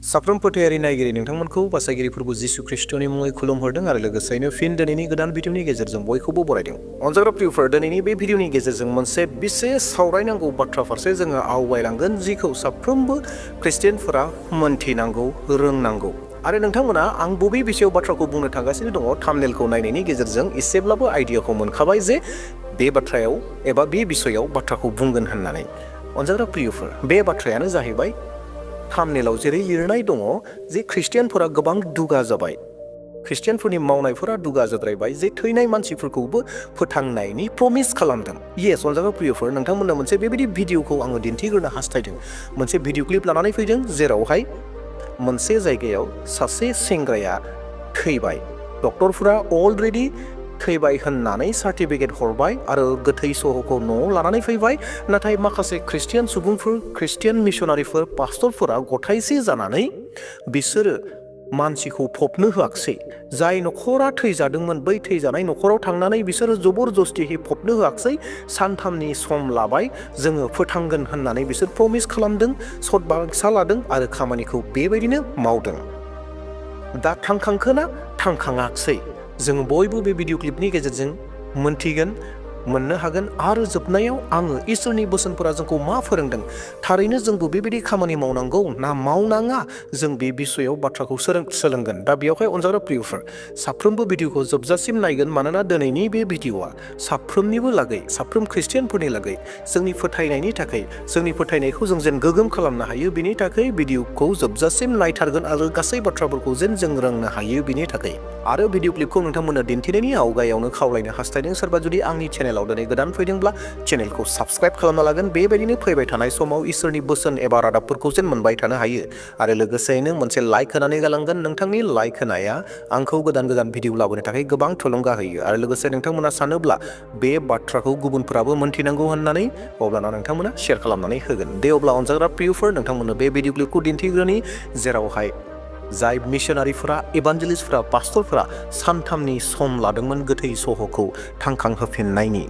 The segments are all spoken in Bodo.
साफ्रोम फोथायारि नायगिरि नोंथांमोनखौ बासायगिरि प्रभु जिसु ख्रिस्टनि मुङै खुलुमहरदों आरो लोगोसेनो फिन दिनैनि गोदान भिडिअनि गेजेरजों बयखौबो बरायदों। अनजाग्रा प्रियफोर, दिनैनि बे भिडिअनि गेजेरजों मोनसे बिसेस सावरायनांगौ बाथ्रा फारसे जोङो आवगायलांगोन, जिखौ साफ्रोमबो ख्रिस्टियानफोरा मोनथिनांगौ, रोंनांगौ। आरो नोंथांमोना आं बबे बिषयाव बाथ्राखौ बुंनो थांगासिनो दङ, थाम्बनेलखौ नायनायनि गेजेरजों एसेब्लाबो आइडियाखौ मोनखाबाय जे बे बाथ्रायाव एबा बे बिषयाव बाथ्राखौ बुंगोन होननानै। अनजाग्रा प्रियफोर, बे बाथ्रायानो जाहैबाय थाम्बनेलाव जेरै लिरनाय दङ जे ख्रिस्टियानफोरा गोबां दुगा जाबाय, ख्रिस्टियानफोरनि मावनायफोरा दुगा जाद्रायबाय, जे थैनाय मानसिफोरखौबो फोथांनायनि प्रमिस खालामदों। येस अनजाग्रा प्रियफोर, नोंथांमोननो मोनसे बेबायदि भिडिअखौ आङो दिन्थिग्रोनो हास्थायदों। मोनसे भिडिअ क्लिप लानानै फैदों जेरावहाय मोनसे जायगायाव सासे सेंग्राया थैबाय, डक्टरफोरा अलरेडि थैबाय होननानै सार्टिफिकेट हरबाय आरो गोथै सहखौ न'आव लानानै फैबाय। नाथाय माखासे ख्रिस्टियान सुबुंफोर, ख्रिस्टियान मिशनारिफोर, पास्टरफोरा गथायसे जानानै बिसोरो मानसिखौ फबनो होआखिसै। जाय न'खरा थैजादोंमोन बै थैजानाय न'खराव थांनानै बिसोरो जबरदस्तियै फबनो होआखिसै। सानथामनि सम लाबाय, जोङो फोथांगोन होननानै बिसोर प्रमिस खालामदों, सतबांसा लादों आरो खामानिखौ बेबायदिनो मावदों। दा थांखांखोना थांखाङाखिसै, जों बयबो बे भिडिअ क्लिपनि गेजेरजों मोनथिगोन, मोननो हागोन। आरो जोबनायाव आङो इसोरनि बोसोनफोरा जोंखौ मा फोरोंदों, थारैनो जोंबो बेबायदि खामानि मावनांगौ ना मावनाङा, जों बे बिषयाव बाथ्राखौ सोलोंगोन। दा बेयावहाय अनजाग्रा प्रियफोर, साफ्रोमबो भिडिअखौ जोबजासिम नायगोन, मानोना दिनैनि बे भिडिअआ साफ्रोमनिबो लागै, साफ्रोम ख्रिस्टियानफोरनि लागै, जोंनि फोथायनायनि थाखाय, जोंनि फोथायनायखौ जों जेन गोगोम खालामनो हायो बिनि थाखाय भिडिअखौ जोबजासिम नायथारगोन आरो गासै बाथ्राफोरखौ जेन जों रोंनो हायो बिनि थाखाय। आरो भिडिअ क्लिपखौ नोंथांमोननो दिन्थिनायनि आवगायावनो खावलायनो हास्थायदों, सोरबा जुदि आंनि चेनेलाव दिनै गोदान फैदोंब्ला चेनेलखौ साबस्क्राइब खालामना लागोन। बेबायदिनो फैबाय थानाय समाव इसोरनि बोसोन एबा रादाबफोरखौ जेन मोनबाय थानो हायो। आरो लोगोसेयैनो मोनसे लाइक होनानै गालांगोन। नोंथांनि लाइक होनाया आंखौ गोदान गोदान भिडिअ लाबोनो थाखाय गोबां थुलुंगा होयो। आरो लोगोसे नोंथांमोना सानोब्ला बे बाथ्राखौ गुबुनफोराबो मोनथिनांगौ होननानै, अब्लाना नोंथांमोना शेयार खालामनानै होगोन। दे अब्ला अनजाग्रा प्रियफोर, नोंथांमोननो बे भिडिअ क्लिपखौ दिन्थिग्रोनि, जेरावहाय जाय मिशनारिफोरा, इभान्जेलिस्टफोरा, पास्टरफोरा सानथामनि सम लादोंमोन गोथै सहखौ थांखांहोफिननायनि।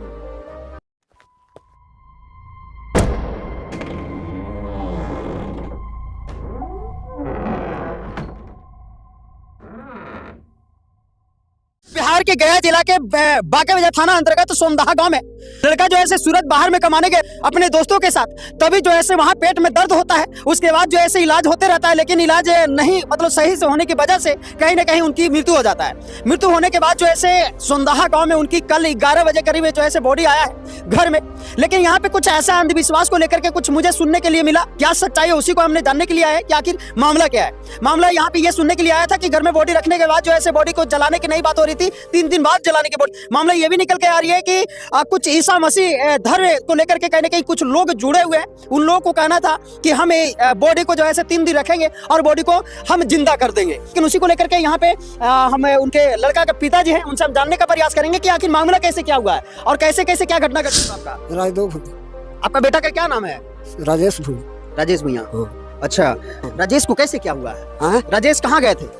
बिहार के गया जिला के बांका बाजार थाना अंतर्गत सोमदहा गांव में लड़का जो है सूरत बाहर में कमाने गए अपने दोस्तों के साथ, तभी जो है वहां पेट में दर्द होता है। उसके बाद जो है इलाज होते रहता है, लेकिन इलाज नहीं सही से होने की वजह से कहीं ना कहीं उनकी मृत्यु हो जाता है। मृत्यु होने के बाद जो है सोमदहा गांव में उनकी कल 11 बजे करीब जो है बॉडी आया है घर में। लेकिन यहाँ पे कुछ ऐसा अंधविश्वास को लेकर के कुछ मुझे सुनने के लिए मिला। क्या सच्चाई है उसी को हमने जानने के लिए आया है कि आखिर मामला क्या है। मामला यहाँ पे ये सुनने के लिए आया था कि घर में बॉडी रखने के बाद जो है बॉडी को जलाने की नई बात हो रही थी, 3 दिन बाद जलाने की बॉडी। मामला ये भी निकल के आ रही है कि कुछ ईसा मसीह धर्म को लेकर के कहीं ना कहीं कुछ लोग जुड़े हुए हैं। उन लोगों को कहना था कि हम बॉडी को जो है 3 दिन रखेंगे और बॉडी को हम जिंदा कर देंगे। लेकिन उसी को लेकर के यहाँ पे हम उनके लड़का के पिताजी हैं, उनसे हम जानने का प्रयास करेंगे कि आखिर मामला कैसे क्या हुआ है और कैसे कैसे क्या घटना घटी। आपका बेटा का क्या नाम है? राजेश भैया। अच्छा, राजेश को कैसे क्या हुआ है? राजेश कहाँ गए थे?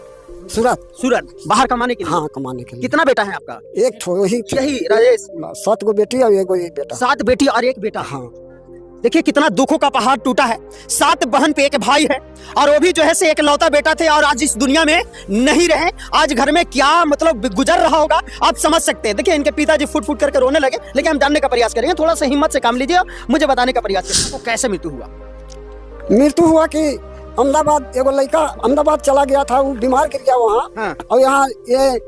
सूरत बाहर कमाने के लिए। हाँ, कमाने के लिए। कितना बेटा है आपका? एक यही राजेश। 7 गो बेटी और एक बेटा। 7 बेटी और एक बेटा। हाँ। देखिए कितना दुखों का पहाड़ टूटा है। 7 बहन पे एक भाई है और वो भी जो है एक लौता बेटा थे और आज इस दुनिया में नहीं रहे। आज घर में क्या गुजर रहा होगा आप समझ सकते हैं। देखिए इनके पिताजी फुट फुट करके रोने लगे, लेकिन हम जानने का प्रयास करेंगे। थोड़ा सा हिम्मत से काम लीजिए, मुझे बताने का प्रयास करिए आपको कैसे मृत्यु हुआ कि अहमदाबाद एगो लड़का अहमदाबाद चला गया था, वो बीमार गिर गया वहाँ। हाँ। और यहाँ ये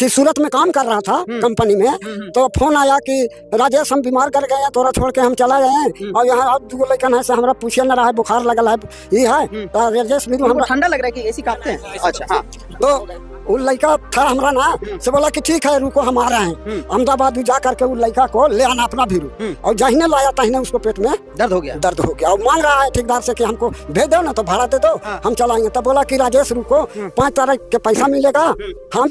सूरत में काम कर रहा था कंपनी में। तो फोन आया कि राजेश हम बीमार कर गए, तोरा छोड़ के हम चला गए हैं और यहाँ अब 2 लड़कन है से हमरा पूछे न रहा है, बुखार लगल है, ये है तो राजेश भी ठंडा लग रहा है कि एसी काटते हैं। अच्छा हाँ। तो वो लड़का था हमरा ना से बोला कि ठीक है रुको हम आ रहे हैं। अहमदाबाद जा करके वो लड़का को ले आना अपना भीरू। और जहीने लाया तहीने उसको पेट में दर्द हो गया और मांग रहा है ठेकेदार से कि हमको भेज दो ना, तो भाड़ा दे दो, हम चलाएंगे। तब बोला कि राजेश रुको, 5 तारीख के पैसा मिलेगा, हम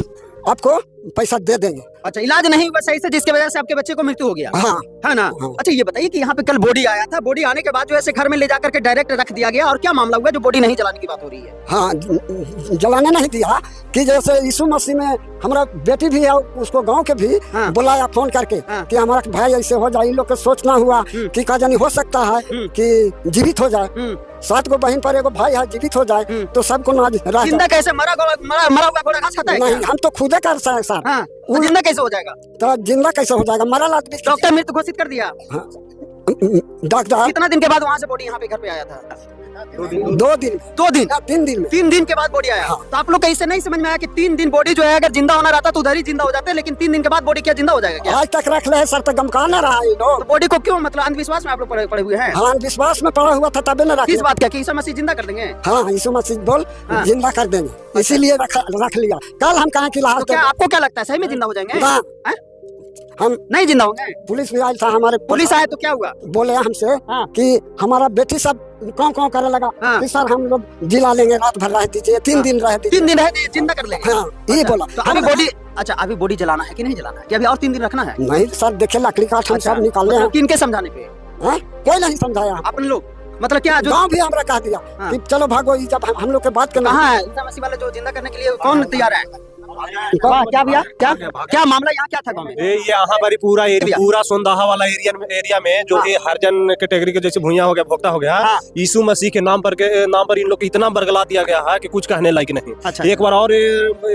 आपको पैसा दे देंगे। अच्छा, इलाज नहीं हुआ सही से जिसकी वजह से आपके बच्चे को मृत्यु हो गया। हाँ है ना। हाँ। अच्छा ये बताइए कि यहाँ पे कल बॉडी आया था, बॉडी आने के बाद जो है घर में ले जाकर के डायरेक्ट रख दिया गया, और क्या मामला हुआ जो बॉडी नहीं जलाने की बात हो रही है? हाँ, जलाने नहीं दिया कि जैसे यीशु मसीह में हमारा बेटी भी है, उसको गांव के भी बुलाया फोन करके कि हमारा भाई ऐसे हो जाए। इन लोग को सोचना हुआ कि का जानी हो सकता है कि जीवित हो जाए, 7 गो बहन पर एगो भाई है, जीवित हो जाए तो सबको ना जिंदा कैसे? मरा हुआ घोड़ा घास खाता है? नहीं, हम तो खुदे कर सकते सर। तो जिंदा कैसे हो जाएगा? तो जिंदा कैसे हो जाएगा? मरा आदमी। डॉक्टर मृत घोषित कर दिया। डॉक्टर कितना दिन के बाद वहाँ से बॉडी यहाँ पे घर पे आया था? 2 दिन 3 दिन के बाद बॉडी आया। तो आप लोग को इससे नहीं समझ में आया कि 3 दिन बॉडी जो है अगर जिंदा होना रहता तो उधर ही जिंदा हो जाते, लेकिन 3 दिन के बाद बॉडी क्या जिंदा हो जाएगा क्या? आज तक रख ले सर, तो गमका ना रहा है लोग। तो बॉडी को क्यों, मतलब अंधविश्वास में आप लोग पड़े हुए हैं? हाँ, विश्वास में पड़ा हुआ था तबे न रख। किस बात का कि यीशु मसीह जिंदा कर देंगे? हाँ, यीशु मसीह बोल जिंदा कर देंगे, इसीलिए रख लिया। कल हम कहा कि आपको क्या लगता है सही में जिंदा हो जाएंगे? हम नहीं जिंदा होंगे। पुलिस भी आया था, हमारे पुलिस आए तो क्या हुआ? बोले हमसे कि हमारा बेटी सब कौन करने लगा कि सर हम लोग जिला लेंगे, रात भर रह दीजिए, 3 दिन रह दीजिए, 3 दिन रह दीजिए, जिंदा कर लेंगे। हाँ, ये बोला। तो अभी बॉडी, अच्छा अभी बॉडी जलाना है कि नहीं जलाना है, कि अभी और 3 दिन रखना है? नहीं सर, देखिए लकड़ी काठ हम सब निकालने हैं। किनके समझाने पे? कोई नहीं समझाया। अपने लोग मतलब क्या जो गाँव भी हमरा कह दिया कि चलो भागो, जब हम लोग के बात करना। कहाँ है यीशु मसीह वाले जो जिंदा करने के लिए कौन तैयार है? क्या भैया, क्या मामला यहाँ क्या था गाँव में? ये यहाँ पर पूरा सोंदाहा वाला एरिया में जो ये हरिजन कैटेगरी के जैसे भूया हो गया, भोक्ता हो गया, यीशु मसीह के नाम पर इन लोग को इतना बरगला दिया गया है कि कुछ कहने लायक नहीं। अच्छा। एक बार और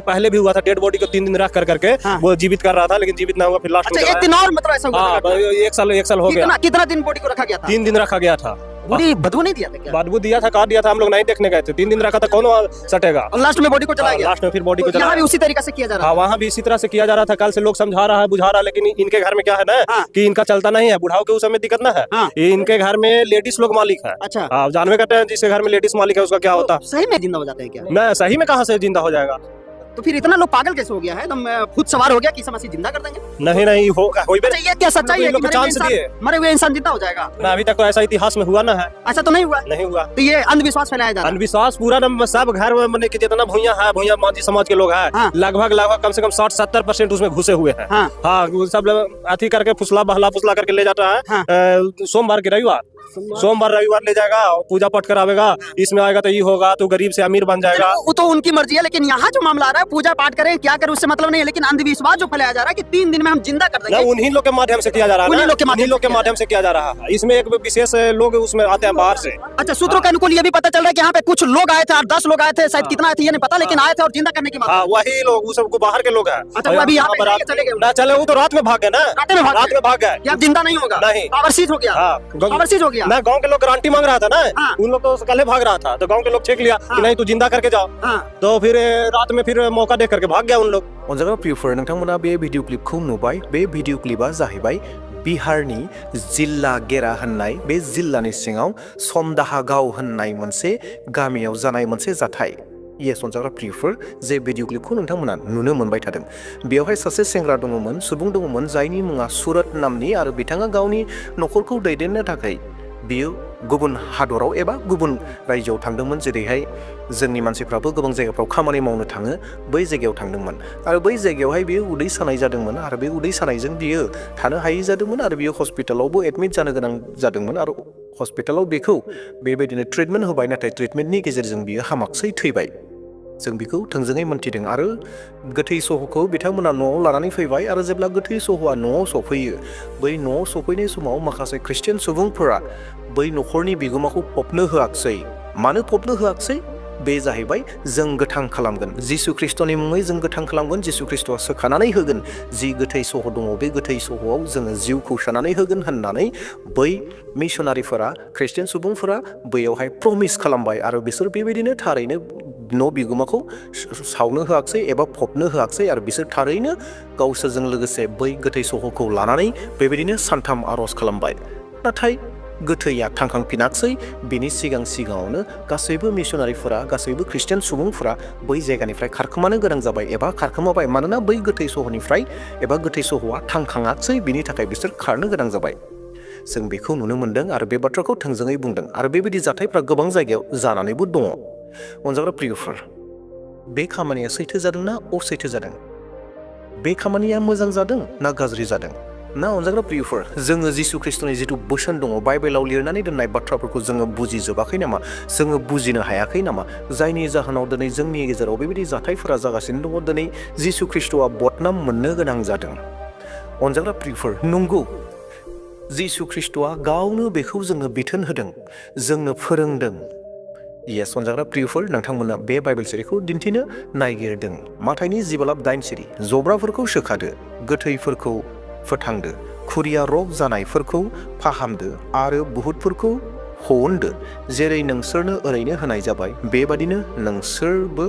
पहले भी हुआ था, डेड बॉडी को 3 दिन रख करके वो जीवित कर रहा था, लेकिन जीवित ना हुआ, फिर लास्ट में 1 दिन और मतलब ऐसा हुआ? 1 साल हो गया। कितना दिन बॉडी को रखा गया था? 3 दिन रखा गया था। बॉडी बदबू नहीं दिया था क्या? बदबू दिया था, काट दिया था, हम लोग नहीं देखने गए थे। 3 दिन रखा था, कौन सटेगा? और लास्ट में बॉडी को जलाया गया। लास्ट में फिर बॉडी को यहाँ भी उसी तरीके से किया जा रहा है। वहाँ भी इसी तरह से किया जा रहा था। कल से लोग समझा रहा है, बुझा रहा है, लेकिन इनके घर में क्या है ना कि इनका चलता नहीं है, बुढ़ाओं के उस समय दिक्कत ना है। इनके घर में लेडीज लोग मालिक है। अच्छा, जानवे करते हैं जिसके घर में लेडीज मालिक है उसका क्या होता है? सही में जिंदा हो जाता है क्या? नहीं, सही में कहाँ से जिंदा हो जाएगा? तो फिर इतना लोग पागल कैसे हो गया है? तुम खुद सवार हो गया कि यीशु मसीह जिंदा कर देंगे? नहीं होगा। ये क्या सच्चाई है कि मरे हुए इंसान जिंदा हो जाएगा? अभी तक तो ऐसा इतिहास में हुआ ना है। ऐसा तो नहीं हुआ। तो ये अंधविश्वास फैलाया जा रहा है। अंधविश्वास पूरा सब घर में के जितना भूया मांझी समाज के लोग हैं, लगभग कम से कम 60-70% उसमें घुसे हुए हैं। हाँ, सब अथी करके फुसला करके ले जाता है। सोमवार के रविवार ले जाएगा, पूजा पाठ करावेगा, इसमें आएगा तो ये होगा, तो गरीब से अमीर बन जाएगा। वो तो उनकी मर्जी है, लेकिन यहाँ जो मामला आ रहा है पूजा पाठ करें क्या करें उससे मतलब नहीं है, लेकिन अंधविश्वास जो फैलाया जा रहा है कि 3 दिन में हम जिंदा कर देंगे, उन्हीं लोग के माध्यम से किया जा रहा है। उन्हीं लोग के माध्यम से किया जा रहा है। इसमें एक विशेष लोग उसमें आते हैं बाहर से। अच्छा, सूत्रों के अनुकूल ये भी पता चल रहा है कि यहाँ पे कुछ लोग आए थे, 10 लोग आए थे, शायद कितना आए थे ये नहीं पता, लेकिन आए थे और जिंदा करने की बात। वही लोग सबको बाहर के लोग हैं। अच्छा, अभी यहाँ पे चले गए? चले, वो तो रात में भाग गए ना। रात में भाग गए, जिंदा नहीं होगा। नहीं, ओवरसीज हो गया। मैं गाँव के लोग गारंटी मांग रहा था ना, उन लोग तो कल भाग रहा था, तो गांव के लोग छेक लिया कि नहीं तू जिंदा करके जाओ। तो फिर रात में फिर मौका देख करके भाग गया उन लोग। अनजाग्रा प्रियफोर, नोंथांमोना बे भिडिअ क्लिपखौ नुबाय। बे भिडिअ क्लिपआ जाहैबाय बिहारनि जिल्ला गेरा होननाय बे जिल्लानि सिङाव समदाहा गाव होननाय मोनसे गामियाव जानाय मोनसे जाथाय। येस अनजाग्रा प्रियफोर, जे भिडिअ क्लिपखौ नोंथांमोना नुनो मोनबाय थादों। बेवहाय सासे सेंग्रा दङमोन, सुबुं दङमोन, जायनि मुङा सुरत नामनि, आरो बिथाङा गावनि नखरखौ दैदेननो थाखाय बियो गुबुन हादराव एबा गुबुन रायजोआव थांदोंमोन। जेरैहाय जोंनि मानसिफ्राबो गोबां जायगाफ्राव खामानि मावनो थाङो, बै जायगायाव थांदोंमोन, आरो बै जायगायावहाय बियो उदै सानाय जादोंमोन, आरो बे उदै सानायजों बियो थानो हायै जादोंमोन, आरो बियो हस्पिटालावबो एडमिट जानो गोनां जादोंमोन, आरो हस्पिटालाव बेखौ बेबायदिनो ट्रिटमेन्ट होबाय, नाथाय ट्रिटमेन्टनि गेजेरजों बियो हामाखसै, थैबाय। जों बेखौ थोंजोङै मोन्थिदों, आरो गोथै सहखौ बिथांमोना न'आव लानानै फैबाय, आरो जेब्ला गोथै सहआ न'आव सफैयो, बै न'आव सफैनाय समाव माखासे ख्रिस्टियान सुबुंफोरा बै न'खरनि बिगोमाखौ फबनो होआखसै। मानो फबनो होआखसै? बे जाहैबाय जों गोथां खालामगोन, जिसु ख्रिस्ट'नि मुङै जों गोथां खालामगोन, जिसु ख्रिस्ट'आ सोखानानै होगोन, जि गोथै सह दङ बे गोथै सहआव जोङो जिउखौ सोनानै होगोन होननानै बै मिशनारिफोरा, ख्रिस्टियान सुबुंफोरा बैयावहाय प्रमिस खालामबाय, आरो बिसोर बेबायदिनो थारैनो न' बिगोमाखौ सावनो होआखसै एबा फबनो होआखसै, आरो बिसोर थारैनो गावसोरजों लोगोसे बै गोथै सहखौ लानानै बेबायदिनो सानथाम आर'ज खालामबाय। नाथाय गोथैया थांखांफिनाखसै। बिनि सिगाङावनो गासैबो मिशनारिफोरा, गासैबो ख्रिस्टियान सुबुंफोरा बै जायगानिफ्राय खारखोमानो गोनां जाबाय एबा खारखोमाबाय, मानोना बै गोथै सहनिफ्राय एबा गोथै सहआ थांखाङाखसै, बिनि थाखाय बिसोर खारनो गोनां जाबाय। जों बेखौ नुनो मोन्दों, आरो बे बाथ्राखौ थोंजोङै बुंदों, आरो बेबायदि जाथायफ्रा गोबां जायगायाव जानानैबो दङ। अनजाग्रा प्रियफोर, बे खामानिया सैथो जादोंना असैथो जादों? बे खामानिया मोजां जादों ना गाज्रि जादों? ना अनजाग्रा प्रियफोर, जोङो जिसु ख्रिस्टनि जिथु बोसोन दङ बाइबेलाव लिरनानै दोननाय बाथ्राफोरखौ जोङो बुजिजोबाखै नामा? जोङो बुजिनो हायाखै नामा? जायनि जाहोनाव दिनै जोंनि गेजेराव बेबायदि जाथायफोरा जागासिनो दङ। दिनै जिसु ख्रिस्टआ बदनाम मोननो गोनां जादों। अनजाग्रा प्रियफोर, नंगौ जिसु ख्रिस्टआ गावनो बेखौ जोंनो बिथोन होदों, जोंनो फोरोंदों। येस अनजाग्रा प्रियफोर, नोंथांमोना बे बाइबेल सिरिखौ दिन्थिनो नागिरदों। माथाइनि 10:9 सिरि, जब्राफोरखौ सोखादो, गोथैफोरखौ फोथांदो, खुरिया रग जानायफोरखौ फाहामदो आरो बुहुतफोरखौ होनदो। जेरै नोंसोरनो ओरैनो होनाय जाबाय बेबादिनो नोंसोरबो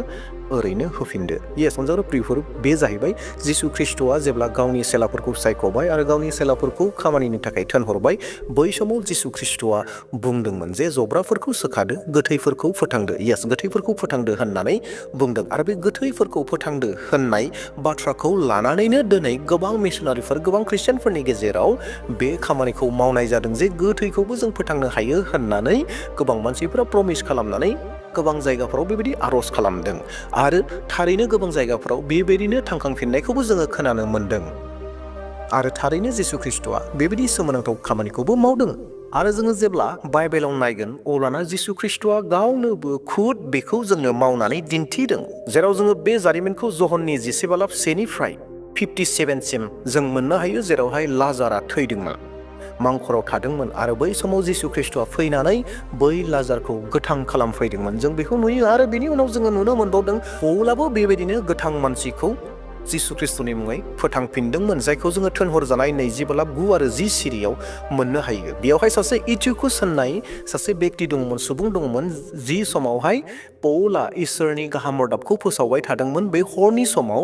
ओरैनो होफिनदो। येस अनजाग्रा प्रियफोर, बे जाहैबाय जिसु ख्रिस्टआ जेब्ला गावनि सेलाफोरखौ सायख'बाय आरो गावनि सेलाफोरखौ खामानिनि थाखाय थिनहरबाय, बै समाव जिसु ख्रिस्टआ बुंदोंमोन जे जब्राफोरखौ सोखादो, गोथैफोरखौ फोथांदो। येस, गोथैफोरखौ फोथांदो होननानै बुंदों। आरो बे गोथैफोरखौ फोथांदो होननाय बाथ्राखौ लानानैनो दिनै गोबां मिशनारिफोर, गोबां ख्रिस्टियानफोरनि गेजेराव बे खामानिखौ मावनाय जादों जे गोथैखौबो जों फोथांनो हायो होननानै गोबां मानसिफोरा प्रमिस खालामनानै गोबां जायगाफोराव बेबायदि आर'ज खालामदों। आरो थारैनो गोबां जायगाफोराव बेबायदिनो थांखांफिननायखौबो जोङो खोनानो मोन्दों। आरो थारैनो जिसु ख्रिस्टआ बेबायदि सोमोनांथाव खामानिखौबो मावदों। आरो जोङो जेब्ला बाइबेलाव नायगोन अब्लाना जिसु ख्रिस्टआ गावनोबो खुद बेखौ जोंनो मावनानै दिन्थिदों। जेराव जोङो बे जारिमिनखौ जहननि 11:1 57सिम जों मोननो हायो, जेरावहाय लाजारआ थैदोंमोन, मांखराव थादोंमोन आरो बै समाव जिसु ख्रिस्टआ फैनानै बै लाजारखौ गोथां खालामफैदोंमोन। जों बेखौ नुयो। आरो बेनि उनाव जोङो नुनो मोनबावदों पौलाबो बेबायदिनो गोथां मानसिखौ जिसु ख्रिस्टनि मुङै फोथांफिनदोंमोन, जायखौ जोङो थिनहरजानाय 20:9 आरो 10 सिरियाव मोननो हायो। बेयावहाय सासे इटिकुस होननाय सासे बेक्ति दंमोन, सुबुं दंमोन, जि समावहाय पौला इसोरनि गाहाम रादाबखौ फोसावबाय थादोंमोन। बे हरनि समाव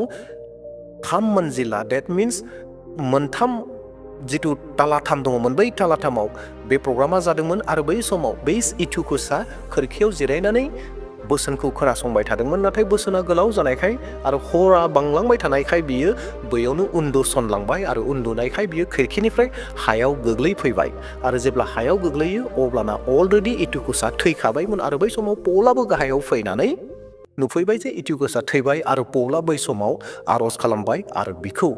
3 मन्जिला, डेट मिन्स मोनथाम जिथु तालाथाम दङमोन, बै तालाथामाव बे प्रग्रामा जादोंमोन। आरो बै समाव बै इटिकुसआ खोरखियाव जिरायनानै बोसोनखौ खोनासंबाय थादोंमन। नाथाय बोसोना गोलाव जानायखाय आरो हरा बांलांबाय थानायखाय बियो बैयावनो उन्दुसनलांबाय आरो उन्दुनायखाय बियो खिरखिनिफ्राय हायाव गोग्लैफैबाय। आरो जेब्ला हायाव गोग्लैयो अब्लाना अलरेडि इटिकुसआ थैखाबायमोन। आरो बै समाव पौलाबो गाहायाव फैनानै नुफैबाय जे इटिकुसआ थैबाय। आरो पौला बै समाव आर'ज खालामबाय आरो बिखौ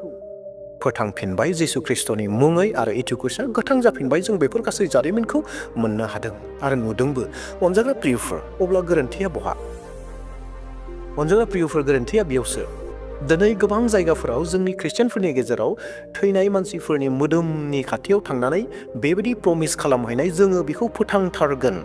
फोथांफिनबाय जिसु ख्रिस्टनि मुङै, आरो इटिकुसआ गोथां जाफिनबाय। जों बेफोर गासै जारिमिनखौ मोननो हादों आरो नुदोंबो। अनजाग्रा प्रियफोर, अब्ला गोरोन्थिया बहा? अनजाग्रा प्रियफोर, गोरोन्थिया बेयावसो। दिनै गोबां जायगाफोराव जोंनि ख्रिस्टियानफोरनि गेजेराव थैनाय मानसिफोरनि मोदोमनि खाथियाव थांनानै बेबायदि प्रमिस खालामहैनाय, जोङो बेखौ फोथांथारगोन,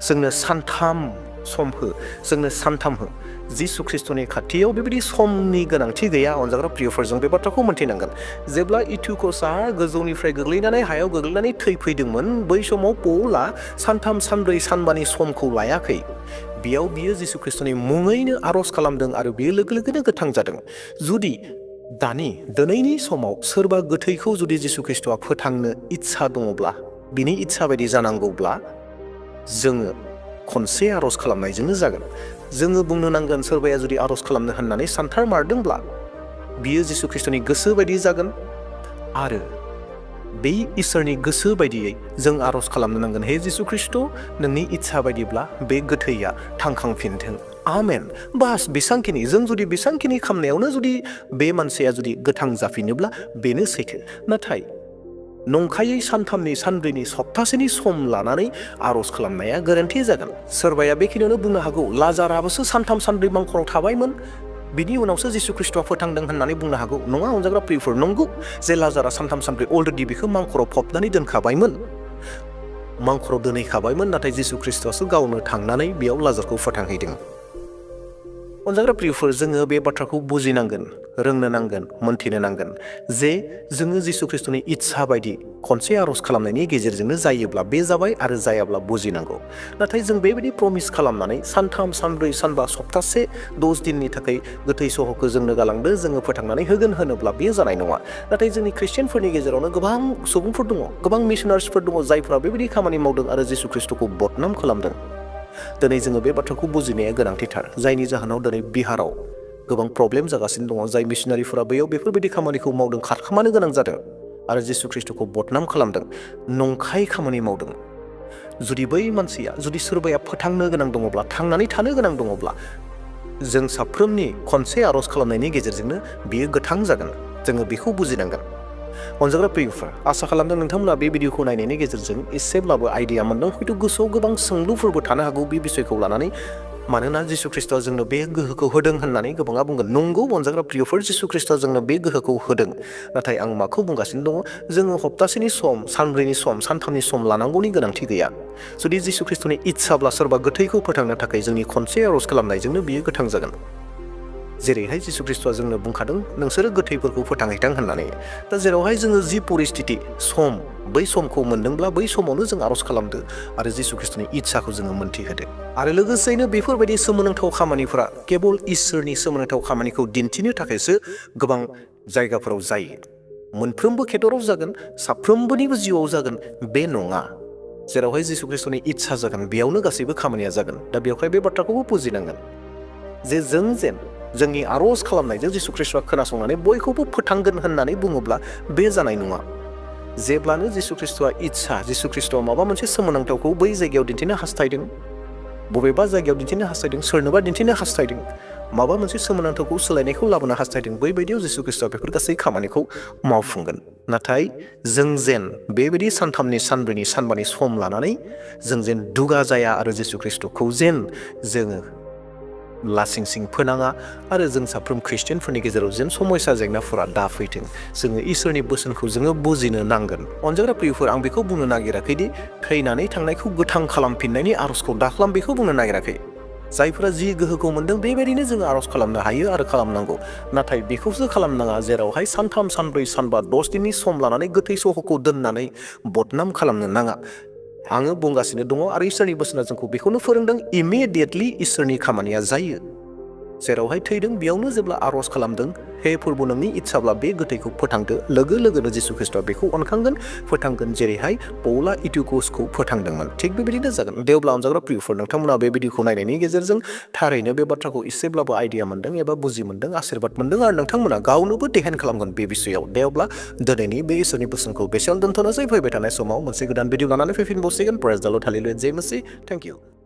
जोंनो सानथाम सम हो, जोंनो सानथाम हो। जिसु ख्रिस्टनि खाथियाव बेबायदि समनि गोनांथि गैया। अनजाग्रा प्रियफोर, जों बे बाथ्राखौ मोन्थिनांगोन। जेब्ला इटिकुसआ गोजौनिफ्राय गोग्लैनानै हायाव गोग्लैनानै थैफैदोंमोन, बै समाव पौला सानथाम, सानब्रै, सानबानि समखौ लायाखै। बेयाव बियो जिसु ख्रिस्टनि मुङैनो आर'ज खालामदों आरो बियो लोगो लोगोनो गोथां जादों। जुदि दिनैनि समाव सोरबा गोथैखौ जुदि जिसु ख्रिस्टआ फोथांनो इच्छा दङब्ला, बिनि इच्छा बायदि जानांगौब्ला जोङो खनसे आर'ज खालामनायजोंनो जागोन। जोङो बुंनो नांगोन, सोरबाया जुदि आर'ज खालामनो होननानै सानथारमारदोंब्ला बियो जिसु ख्रिस्टनि गोसो बायदि जागोन। आरो बे इसोरनि गोसो बायदियै जों आर'ज खालामनो नांगोन, हे जिसु ख्रिस्ट, नोंनि इच्छा बायदिब्ला बे गोथैया थांखांफिनथों, आमेन। बास बेसांखिनि, जों जुदि बेसांखिनि खालामनायावनो जुदि बे मानसिया जुदि गोथां जाफिनोब्ला बेनो सैथो। नाथाय नंखायै सानथामनि, सानब्रैनि, सप्तासेनि सम लानानै आर'ज खालामनाया गोरोन्थि जागोन। सोरबाया बेखिनियावनो बुंनो हागौ, लाजाराबोसो सानथाम, सानब्रै मांखराव थाबायमोन, बिनि उनावसो जिसु ख्रिस्टआ फोथांदों होननानै बुंनो हागौ। नङा अनजाग्रा प्रियफोर, नंगौ जे लाजारा सानथाम, सानब्रै अलरेडि बेखौ मांखराव फबनानै दोनखाबायमोन, मांखराव दोनहैखाबायमोन। नाथाय जिसु ख्रिस्टआसो गावनो थांनानै बेयाव लाजारखौ फोथांहैदों। अनजाग्रा प्रियफोर, जोङो बे बाथ्राखौ बुजिनांगोन, रोंनो नांगोन, मोन्थिनो नांगोन जे जोङो जिसु ख्रिस्टनि इच्छा बायदि खनसे आर'ज खालामनायनि गेजेरजोंनो जायोब्ला बे जाबाय, आरो जायाब्ला बुजिनांगौ। नाथाय जों बेबायदि प्रमिस खालामनानै सानथाम, सानब्रै, सानबा, सप्तासे, 10 दिननि थाखाय गोथै सह'खौ जोंनो गालांदो, जोङो फोथांनानै होगोन होनोब्ला बे जानाय नङा। नाथाय जोंनि ख्रिस्टियानफोरनि गेजेरावनो गोबां सुबुंफोर दङ, गोबां मिशनारिसफोर दङ, जायफोरा बेबायदि खामानि मावदों आरो जिसु ख्रिस्टखौ बदनाम खालामदों। दिनै जोङो बे बाथ्राखौ बुजिनाया गोनांथिथार, जायनि जाहोनाव दिनै बिहाराव गोबां प्रब्लेम जागासिनो दङ। जाय मिशनारिफोरा बैयाव बेफोरबायदि खामानिखौ मावदों, खारखोमानो गोनां जादों आरो जिसु ख्रिस्टखौ बदनाम खालामदों, नंखाय खामानि मावदों। जुदि बै मानसिया, जुदि सोरबाया फोथांनो गोनां दङब्ला, थांनानै थानो गोनां दङब्ला, जों साफ्रोमनि खनसे आर'ज खालामनायनि गेजेरजोंनो बियो गोथां जागोन जोङो बेखौ बुजिनांगोन अनजाग्रा प्रियफोर आसा खालामदों नोंथांमोना बे भिडिअखौ नायनायनि गेजेरजों एसेब्लाबो आइडिया मोनदों हयथ' गोसोआव गोबां सोंलुफोरबो थानो हागौ बे बिषयखौ लानानै मानोना जिसु ख्रिस्ट'आ जोंनो बे गोहोखौ होदों होननानै गोबाङा बुंगोन नंगौ अनजाग्रा प्रियफोर जिसु ख्रिस्ट'आ जोंनो बे गोहोखौ होदों नाथाय आं माखौ बुंगासिनो दङ जोङो हप्तासेनि सम सानब्रैनि सम सानथामनि सम लानांगौनि गोनांथि गैया जुदि जिसु ख्रिस्ट'नि इच्छाब्ला सोरबा गोथैखौ फोथांनो थाखाय जोंनि खनसे आर'ज खालामनायजोंनो बियो गोथां जागोन जेरैहाय जिसु ख्रिस्ट'आ जोंनो बुंखादों नोंसोरो गोथैफोरखौ फोथांहैथां होननानै दा जेरावहाय जोङो जि परिस्थिति सम बै समखौ मोनदोंब्ला बै समावनो जों आर'ज खालामदो आरो जिसु ख्रिस्ट'नि इच्छाखौ जोङो मोनथिहोदो आरो लोगोसेयैनो बेफोरबायदि सोमोनांथाव खामानिफोरा केबल इसोरनि सोमोनांथाव खामानिखौ दिन्थिनो थाखायसो गोबां जायगाफोराव जायो मोनफ्रोमबो खेथराव जागोन साफ्रोमबोनिबो जिउआव जागोन बे नङा जेरावहाय जिसु ख्रिस्ट'नि इच्छा जागोन बेयावनो गासैबो खामानिया जागोन दा बेवहाय बे बाथ्राखौबो बुजिनांगोन जे जों जेन जोंनि आर'ज खालामनायजों जिसु ख्रिस्ट'आ खोनासंनानै बयखौबो फोथांगोन होननानै बुङोब्ला बे जानाय नङा जेब्लानो जिसु ख्रिस्ट'आ इच्छा जिसु ख्रिस्ट'आ माबा मोनसे सोमोनांथावखौ बै जायगायाव दिन्थिनो हास्थायदों बबेबा जायगायाव दिन्थिनो हास्थायदों सोरनोबा दिन्थिनो हास्थायदों माबा मोनसे सोमोनांथावखौ सोलायनायखौ लाबोनो हास्थायदों बैबायदियाव जिसु ख्रिस्ट'आ बेफोर गासै खामानिखौ मावफुंगोन नाथाय जों जेन बेबायदि सानथामनि सानब्रैनि सानबानि सम लानानै जों जेन दुगा जाया आरो जिसु ख्रिस्ट'खौ जेन जोङो लासिं सिं फोनाङा आरो जों साफ्रोम ख्रिस्टियानफोरनि गेजेराव जेन समयसा जेंनाफोरा दाफैथों जोङो इसोरनि बोसोनखौ जोङो बुजिनो नांगोन अनजाग्रा प्रियफोर आं बेखौ बुंनो नागिराखैदि थैनानै थांनायखौ गोथां खालामफिननायनि आर'जखौ दाखालाम बेखौ बुंनो नागिराखै जायफोरा जि गोहोखौ मोनदों बेबायदिनो जोङो आर'ज खालामनो हायो आरो खालामनांगौ नाथाय बेखौसो खालामनाङा जेरावहाय सानथाम सानब्रै सानबा 10 दिननि सम लानानै गोथै सहखौ दोननानै बदनाम खालामनो नाङा आङो बुंगासिनो दङ आरो इसोरनि बोसोना जोंखौ बेखौनो फोरोंदों इमिडियेटलि इसोरनि खामानिया जायो जेरावहाय थैदों बेयावनो जेब्ला आर'ज खालामदों हे प्रभु नोंनि इच्छाब्ला बे गोथैखौ फोथांदो लोगो लोगोनो जिसु ख्रिस्ट'आ बेखौ अनखांगोन फोथांगोन जेरैहाय पौला इटिउकसखौ फोथांदोंमोन थिग बेबायदिनो जागोन दे अब्ला अनजाग्रा प्रियफोर नोंथांमोना बे भिडिअखौ नायनायनि गेजेरजों थारैनो बे बाथ्राखौ एसेब्लाबो आइडिया मोनदों एबा बुजि मोनदों आशीर्बाद मोनदों आरो नोंथांमोना गावनोबो ध्यान खालामगोन बे बिषयाव दे अब्ला दिनैनि बे इसोरनि बोसोनखौ बेसेयावनो दोनथ'नोसै फैबाय थानाय समाव मोनसे गोदान भिडिअ लानानै फैफिनबावसिगोन प्रेज द लर्ड हालेलुया जय मसीह थेंक इउ